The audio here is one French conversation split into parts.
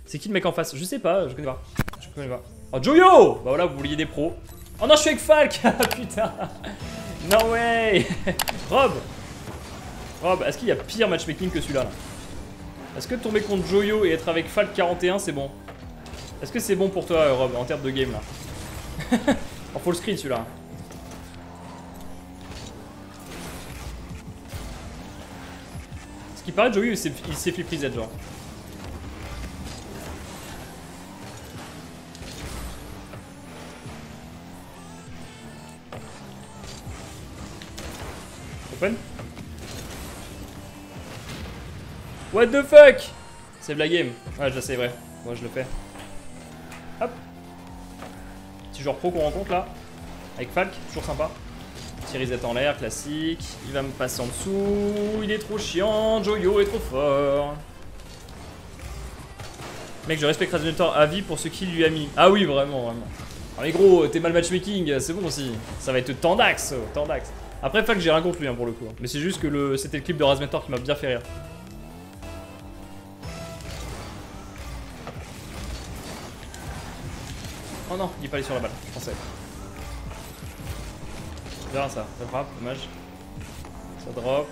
C'est qui le mec en face? Je sais pas, je connais pas. Je connais pas. Oh, Joyo! Bah voilà, vous vouliez des pros. Oh non, je suis avec Falk! Putain! No way! Rob! Rob, est-ce qu'il y a pire matchmaking que celui-là là? Est-ce que tomber contre Joyo et être avec Falk 41 c'est bon? Est-ce que c'est bon pour toi, Rob, en termes de game là? En full screen celui-là. Ce qui paraît, Joyo il s'est flip reset genre. Open? What the fuck? Save la game. Ouais, je sais, vrai. Moi, je le fais. Hop. Petit joueur pro qu'on rencontre là. Avec Falk, toujours sympa. Petit reset en l'air, classique. Il va me passer en dessous. Il est trop chiant. Joyo est trop fort. Mec, je respecte Razinator à vie pour ce qu'il lui a mis. Ah oui, vraiment, vraiment. Ah mais gros, t'es mal matchmaking, c'est bon aussi. Ça va être Tandax, Tandax. Après, Falk, j'ai rien contre lui hein, pour le coup. Mais c'est juste que c'était le clip de Razinator qui m'a bien fait rire. Oh non, il est pas allé sur la balle, je pensais. On verra ça frappe, dommage. Ça drop.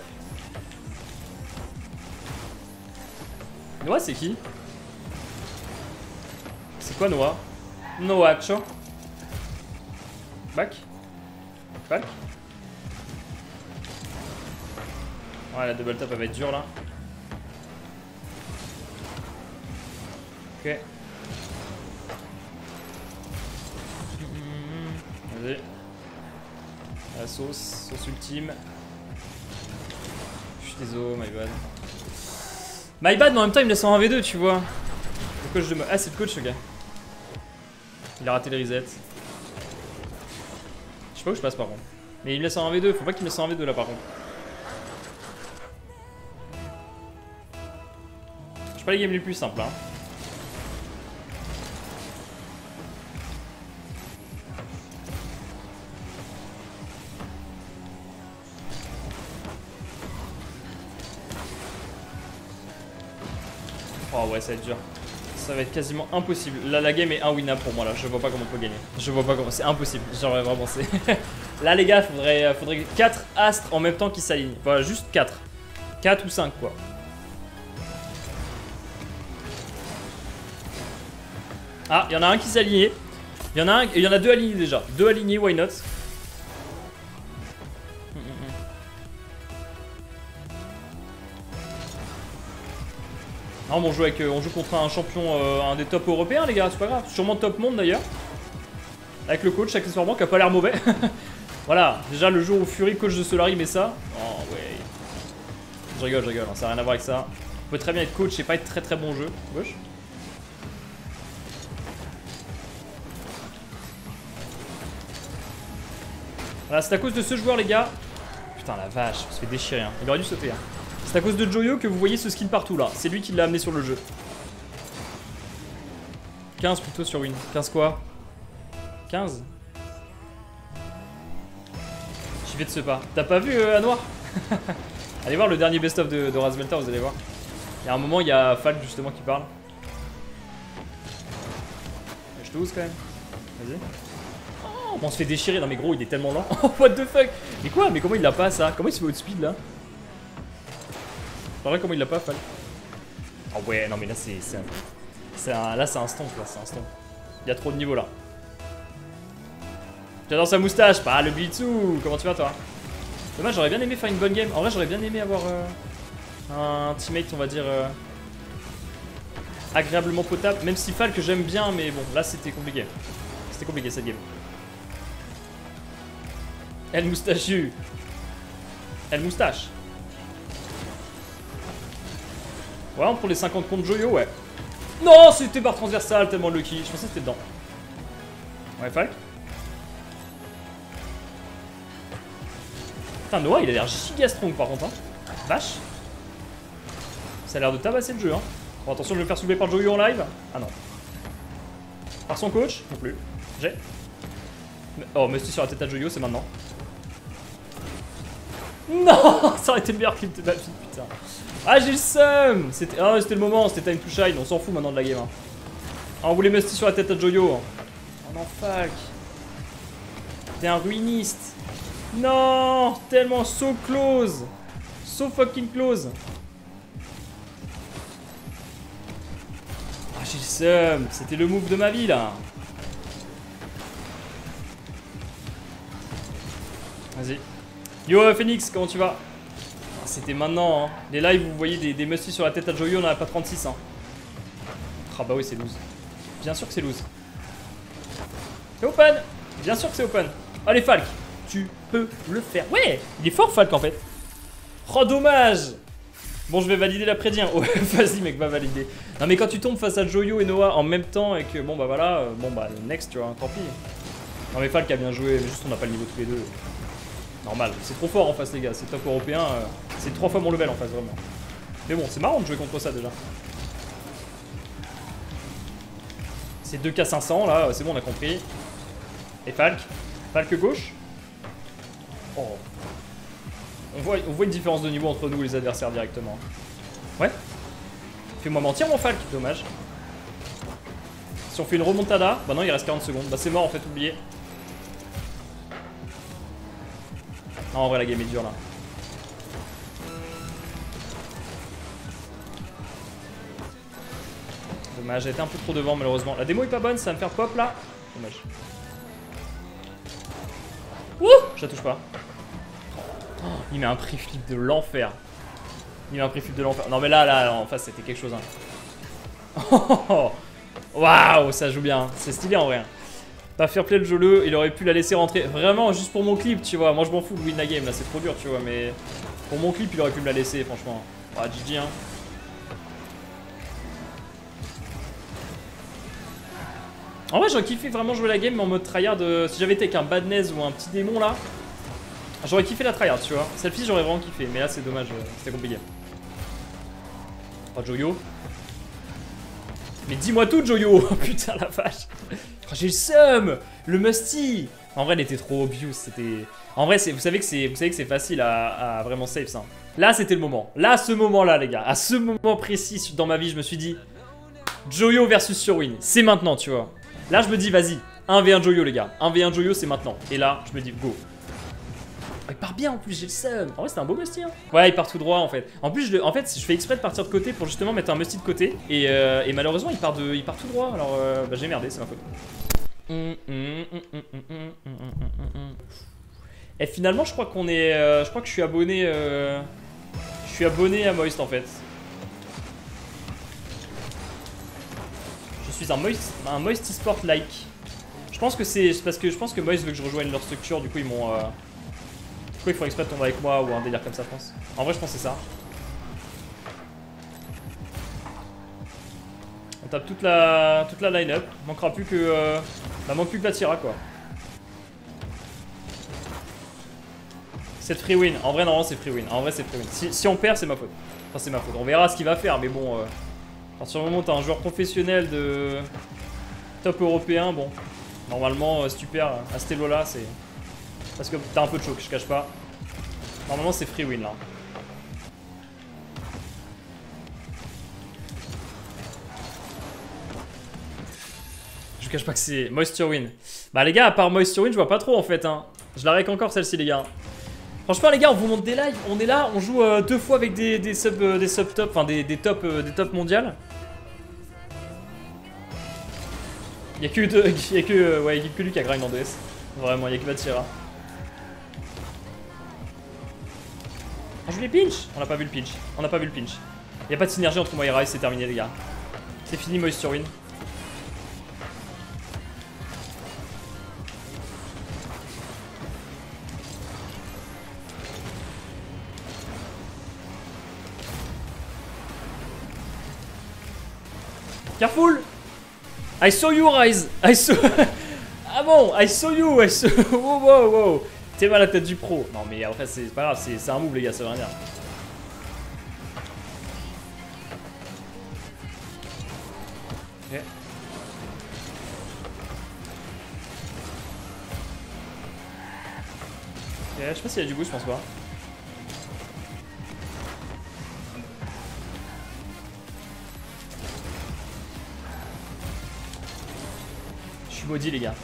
Noah, c'est qui? C'est quoi Noah? Noacho. Back. Back. Ouais, la double tap elle va être dure là. Ok. Vas-y. La sauce ultime. Je suis désolé, my bad. My bad, mais en même temps il me laisse en 1v2, tu vois. Le coach de ah, c'est le coach ce gars. Il a raté le reset. Je sais pas où je passe par contre. Mais il me laisse en 1v2, faut pas qu'il me laisse en 1v2 là par contre. Je suis pas les games les plus simples hein. Oh ouais, ça va être dur. Ça va être quasiment impossible. Là, la game est inwinnable pour moi. Là, je vois pas comment on peut gagner. Je vois pas comment. C'est impossible. J'aurais vraiment. Là, les gars, faudrait 4 astres en même temps qui s'alignent. Enfin, juste 4. 4 ou 5, quoi. Ah, il y en a un qui s'est aligné. Il y en a 2 alignés déjà. 2 alignés, why not? Non, mais on joue contre un champion, un des top européens, les gars, c'est pas grave. Sûrement top monde d'ailleurs. Avec le coach, accessoirement, qui a pas l'air mauvais. Voilà, déjà le jour où Fury, coach de Solari, met ça. Oh, ouais. Je rigole, hein, ça n'a rien à voir avec ça. On peut très bien être coach et pas être très très bon jeu. Gauche. Voilà, c'est à cause de ce joueur, les gars. Putain, la vache, on se fait déchirer. Hein. Il aurait dû sauter. Hein. C'est à cause de Joyo que vous voyez ce skin partout là. C'est lui qui l'a amené sur le jeu. 15 plutôt sur win. 15 quoi? 15. J'y vais de ce pas. T'as pas vu à noir? Allez voir le dernier best-of de Razmelter, vous allez voir. Il y a un moment, il y a Falk justement qui parle. Je te ose quand même. Vas-y. Oh, on se fait déchirer. Non mais gros, il est tellement lent. Oh, what the fuck? Mais quoi? Mais comment il l'a pas ça? Comment il se fait haut speed là? C'est vrai comment il l'a pas, Falk. Oh ouais, non mais là là c'est un stomp, là c'est un stomp. Il y a trop de niveau là. J'adore sa moustache, pas le Blitzu. Comment tu vas toi? Dommage, j'aurais bien aimé faire une bonne game. En vrai, j'aurais bien aimé avoir un teammate, on va dire, agréablement potable. Même si Falk j'aime bien, mais bon, là c'était compliqué. C'était compliqué cette game. Elle moustachu. Elle moustache. Ouais, on prend les 50 contre Joyo, ouais. Non, c'était barre transversale, tellement lucky. Je pensais que c'était dedans. Ouais, Falk. Putain, Noah, il a l'air giga strong par contre. Hein. Vache. Ça a l'air de tabasser le jeu. Hein. Bon, attention, je vais me faire soulever par Joyo en live. Ah non. Par son coach? Non plus. J'ai. Oh, mais si sur la tête à Joyo, c'est maintenant. Non, ça aurait été le meilleur clip de ma vie, putain. Ah, j'ai le seum. C'était le moment, c'était time to shine. On s'en fout maintenant de la game. Hein. Ah, on voulait musty sur la tête à Joyo. Oh non, Falk. T'es un ruiniste. Non, tellement so close. So fucking close. Ah, j'ai le seum. C'était le move de ma vie, là. Vas-y. Yo, Phoenix, comment tu vas? C'était maintenant, hein. Les lives, vous voyez des musty sur la tête à Joyo, on n'en a pas 36, hein. Ah bah oui, c'est loose. Bien sûr que c'est loose. C'est open. Bien sûr que c'est open. Allez, Falk, tu peux le faire. Ouais, il est fort, Falk, en fait. Oh, dommage. Bon, je vais valider la prédien. Ouais, vas-y, mec, va valider. Non, mais quand tu tombes face à Joyo et Noah en même temps et que, bon, bah voilà, bon, bah, next, tu vois, tant pis. Non, mais Falk a bien joué, mais juste on n'a pas le niveau tous les deux. Normal, c'est trop fort en face, les gars. C'est top européen, c'est 3 fois mon level en face, vraiment. Mais bon, c'est marrant de jouer contre ça déjà. C'est 2K500 là, c'est bon, on a compris. Et Falk? Falk gauche? Oh. On voit une différence de niveau entre nous et les adversaires directement. Ouais. Fais-moi mentir, mon Falk, dommage. Si on fait une remontada, bah non, il reste 40 secondes. Bah c'est mort en fait, oublié. Non, en vrai, la game est dure là. Dommage, j'ai été un peu trop devant malheureusement. La démo est pas bonne, ça va me faire pop là. Dommage. Ouh, je la touche pas. Oh, il met un pré-flip de l'enfer. Il met un pré-flip de l'enfer. Non mais là, en face c'était quelque chose. Hein. Waouh, ça joue bien. C'est stylé en vrai. Pas fair play le jeu, il aurait pu la laisser rentrer. Vraiment, juste pour mon clip, tu vois. Moi je m'en fous de win la game là, c'est trop dur, tu vois. Mais pour mon clip, il aurait pu me la laisser, franchement. Ah, GG, hein. En vrai, j'aurais kiffé vraiment jouer la game mais en mode tryhard. Si j'avais été avec un Badness ou un petit démon là, j'aurais kiffé la tryhard, tu vois. Celle-ci, j'aurais vraiment kiffé. Mais là, c'est dommage, c'était compliqué. Oh, Joyo. Mais dis-moi tout, Joyo. Putain, la vache. Oh, j'ai le seum. Le musty. En vrai, elle était trop obvious. C'était. En vrai, vous savez que c'est facile à vraiment save ça. Là, c'était le moment. Là, à ce moment-là, les gars. À ce moment précis dans ma vie, je me suis dit Joyo versus Surwin. C'est maintenant, tu vois. Là, je me dis, vas-y, 1v1 Joyo, les gars. 1v1 Joyo, c'est maintenant. Et là, je me dis, go. Oh, il part bien en plus, j'ai le seum. En vrai, c'était un beau musty. Hein. Ouais, il part tout droit en fait. En plus, je fais exprès de partir de côté pour justement mettre un musty de côté. Et malheureusement, il part tout droit. Alors, bah, j'ai merdé, c'est ma faute. Et finalement, je crois qu'on est. Je crois que je suis abonné. Je suis abonné à Moist en fait. Je suis un Moist eSport like. Je pense que c'est parce que je pense que Moist veut que je rejoigne leur structure, du coup ils m'ont. Du coup ils font exprès de tomber avec moi ou un délire comme ça, je pense. En vrai, je pense que c'est ça. On tape toute la line-up. Manquera plus que. Bah, manque plus que la Tira quoi. C'est free win. En vrai, normalement, c'est free win. En vrai, c'est free win. Si on perd, c'est ma faute. Enfin, c'est ma faute. On verra ce qu'il va faire, mais bon. À partir du moment où t'as un joueur professionnel de top européen, bon, normalement, si tu perds à ce elo là, c'est parce que t'as un peu de choc, je cache pas. Normalement, c'est free win là. Je cache pas que c'est Moisture win. Bah, les gars, à part Moisture win, je vois pas trop en fait. Hein. Je la règle encore celle-ci, les gars. Franchement, les gars, on vous montre des lives. On est là, on joue 2 fois avec des sub top, enfin des top mondiales. Y'a que lui qui a grind en DS. Vraiment, y'a que Vatira. On joue les pinch. On n'a pas vu le pinch. On n'a pas vu le pinch. Y'a pas de synergie entre moi et Rise, c'est terminé, les gars. C'est fini, Moisture win. Careful! I saw you, Rise! I saw... Ah bon, I saw you! Wow, wow, wow! T'es mal à la tête du pro. Non, mais après, c'est pas grave, c'est un move, les gars, ça veut rien dire. Ok. Ok, je sais pas s'il y a du goût, je pense pas. suis maudit, les gars.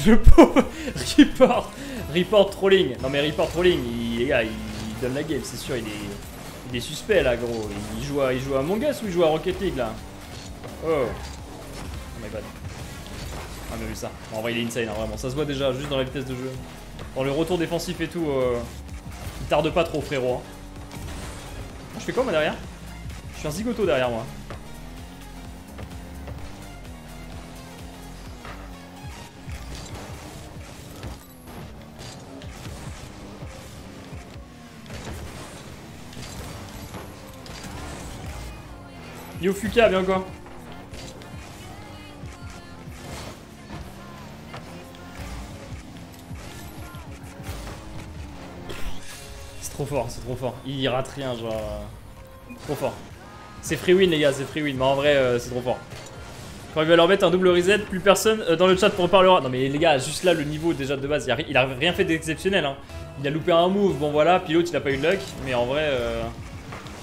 Le pauvre report trolling. Non mais report trolling, les gars, il donne la game, c'est sûr, il est suspect là, gros. Il joue à Among Us ou il joue à Rocket League là? Oh. Oh my god. Ah, mais vu ça. Bon, en vrai, il est insane, hein, vraiment. Ça se voit déjà juste dans la vitesse de jeu. Dans le retour défensif et tout, il tarde pas trop, frérot. Hein. Je fais quoi, moi, derrière? Je suis un zigoto derrière moi. Yo Fuka, bien quoi? C'est trop fort, c'est trop fort. Il rate rien, genre. Trop fort. C'est free win, les gars, c'est free win. Mais en vrai, c'est trop fort. Quand il va leur mettre un double reset, plus personne dans le chat pour reparlera. Non, mais les gars, juste là, le niveau déjà de base, il a rien fait d'exceptionnel. Hein. Il a loupé un move, bon voilà, puis l'autre il a pas eu de luck. Mais en vrai,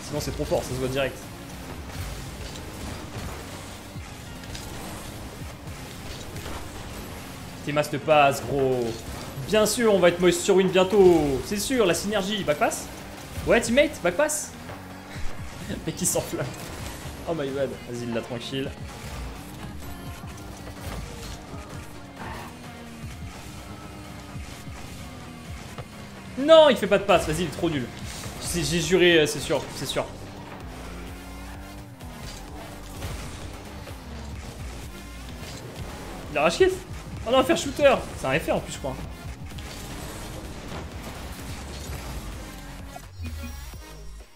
sinon c'est trop fort, ça se voit direct. Tes masses te passent, gros. Bien sûr, on va être moist sur win bientôt. C'est sûr, la synergie. Backpass? Ouais, teammate, backpass? Mec, il s'enflamme. Oh my god. Vas-y, il l'a tranquille. Non, il fait pas de passe. Vas-y, il est trop nul. J'ai juré, c'est sûr, c'est sûr. Il a rage-kiff. Oh non, faire shooter. C'est un FR en plus, je crois.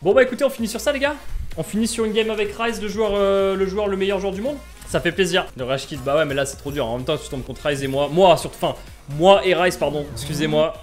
Bon bah écoutez, on finit sur ça, les gars. On finit sur une game avec Ryze, le meilleur joueur du monde. Ça fait plaisir. Le rage kit, bah ouais, mais là c'est trop dur. En même temps, tu tombes contre Ryze et moi. Moi et Ryze, pardon. Excusez-moi.